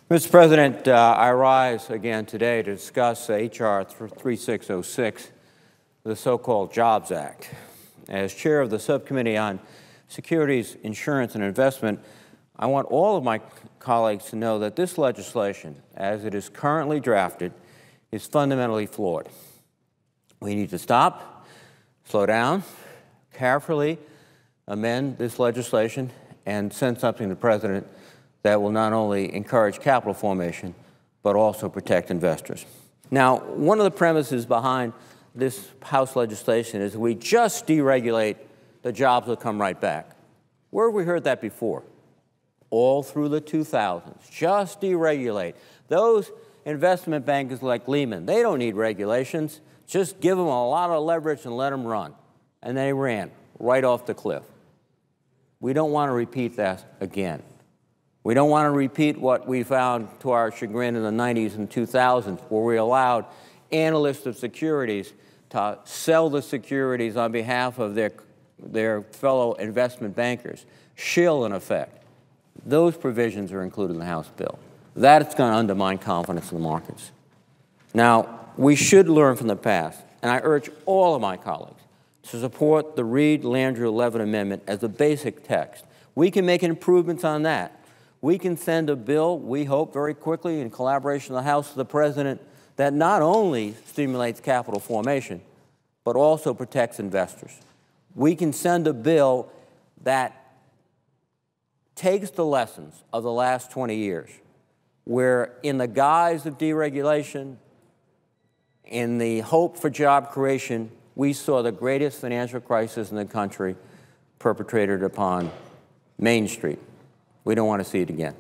Mr. President, I rise again today to discuss H.R. 3606, the so-called Jobs Act. As chair of the Subcommittee on Securities, Insurance, and Investment, I want all of my colleagues to know that this legislation, as it is currently drafted, is fundamentally flawed. We need to stop, slow down, carefully amend this legislation, and send something to the President that will not only encourage capital formation, but also protect investors. Now, one of the premises behind this House legislation is that we just deregulate, the jobs will come right back. Where have we heard that before? All through the 2000s, just deregulate. Those investment bankers like Lehman, they don't need regulations. Just give them a lot of leverage and let them run. And they ran right off the cliff. We don't want to repeat that again. We don't want to repeat what we found to our chagrin in the 90s and 2000s, where we allowed analysts of securities to sell the securities on behalf of their fellow investment bankers, shill in effect. Those provisions are included in the House bill. That's going to undermine confidence in the markets. Now, we should learn from the past, and I urge all of my colleagues to support the Reed-Landrieu-Levin Amendment as a basic text. We can make improvements on that. We can send a bill, we hope very quickly, in collaboration with the House to the President, that not only stimulates capital formation, but also protects investors. We can send a bill that takes the lessons of the last 20 years, where in the guise of deregulation, in the hope for job creation, we saw the greatest financial crisis in the country perpetrated upon Main Street. We don't want to see it again.